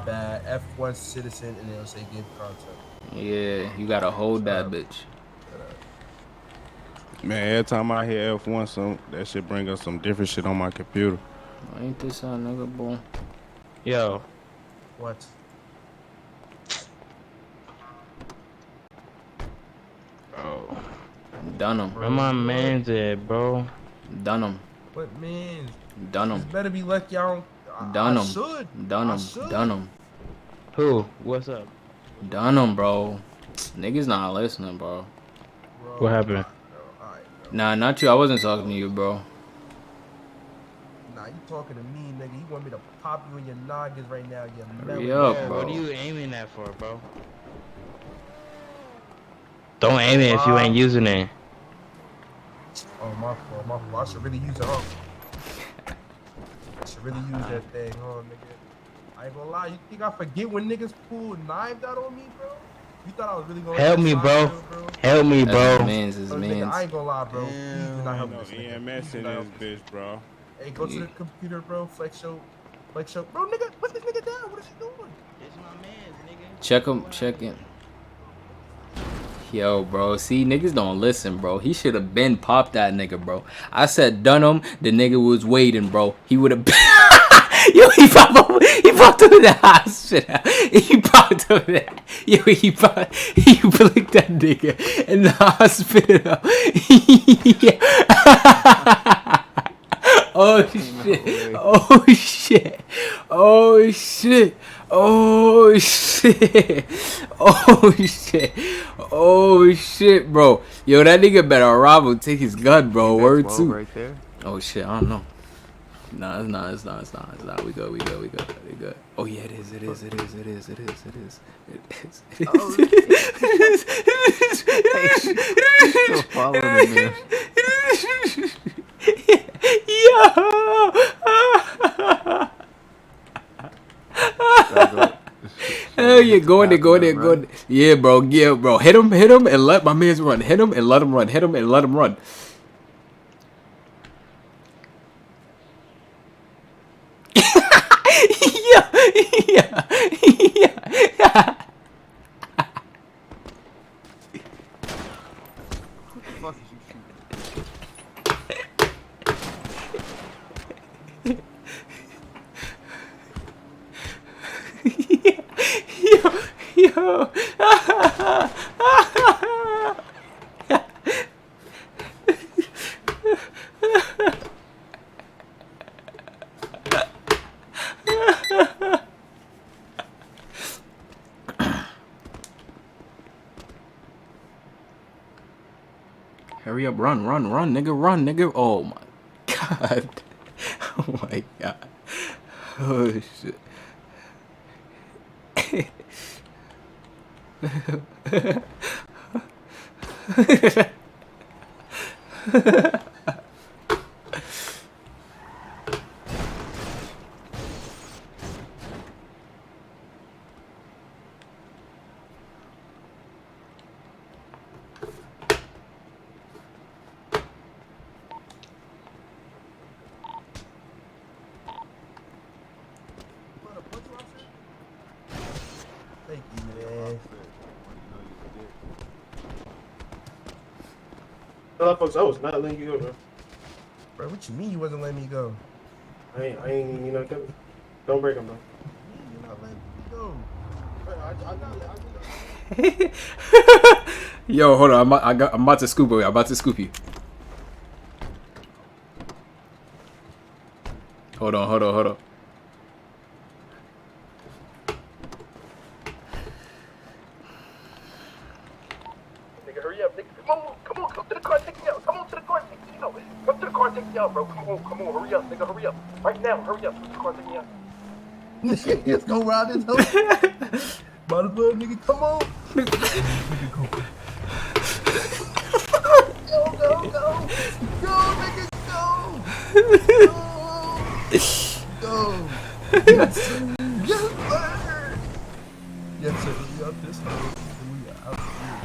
bad. F1 citizen, and it'll say give content. Yeah, you gotta hold Shut that up. bitch. Shut up. Man, every time I hear F1, that shit bring up some different shit on my computer. Ain't this our nigga, boy? Yo, What? bro. Done him. Where Bro, my what? man's at, bro? Done him. What means? Done This him. better be lucky. I Done him. should. Done I him. should. Done him. Who? What's up? Done him, bro. Niggas not listening, bro. What Bro, happened? alright, bro. Alright, bro. Nah, not you. I wasn't talking to you, bro. Nah, you talking to me, nigga. You want me to pop you in your noggins right now, you Hurry melon up, ass. Bro, what are bro. you aiming at for, bro? I Don't ain't aim gonna it if you lie. ain't using it. Oh, my fault, my fault. I should really use it, huh? I should really use that thing, huh, nigga? I ain't gonna lie. You think I forget when niggas pulled knives out on me, bro? You thought I was really gonna let Help that me, slide bro. for real, bro? Help me, That's his bro. mans. His Oh, nigga, I mans. ain't gonna lie, bro. Please do not Damn, ain't help no this nigga. Please EMS do in not this help this bitch, nigga. bro. Hey, go to Yeah. the computer, bro. Flex show. Bro, nigga, put this nigga down. What is he doing? It's my man's, nigga. Check So him. what Check happened? it. Yo, bro. See, niggas don't listen, bro. He should have been popped that nigga, bro. I said done him. The nigga was waiting, bro. He would have been. Yo, he popped up. He popped up in the hospital. He popped up there. Yo, he blinked that nigga in the hospital. Yeah. Oh shit! Oh shit! Oh shit! Oh shit! Oh shit! Oh shit, bro! Yo, that nigga better rob him, take his gun, bro. Ain't that Word 12 too. right there? Oh shit! I don't know. Nah, it's not. It's not. It's not. It's not. We good. We good. We good. We good. Oh yeah, it is. It is. It is. It is. It is. It is. It is. It Oh, is. It shit. is. Hey, you still following him, man. Yo! Hell yeah, go in there, go in there, go in there. Yeah, bro, yeah, bro. Hit him, and let my mans run. Hit him and let him run. Hit him and let him run. Yeah, yeah, yeah. What the fuck is you shooting? Yo. Hurry up, run, nigga. Oh my god. Oh my god. Oh shit. What a punch you out, sir? Thank you, man. No, folks, I was not letting you go, bro. Bro, what you mean you wasn't letting me go? I ain't, you know, don't break them, bro. What you mean you're not letting me go? Yo, hold on. I'm about to scoop you. I'm about to scoop you. Hold on. Nigga, hurry up, nigga. Come to the car, take me out. Come on to the car, take me out. Come to the car, take me out, bro. Come on, hurry up, nigga, hurry up. Right now, hurry up. Come to the car, take me out. Let's go round this hoe. Might as well, nigga, come on. Nigga, go. Go, nigga, go. Yes, sir. Yes, sir. Yes, sir. We out this hoe. We out here.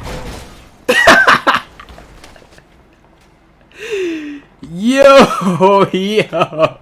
Yo, yo.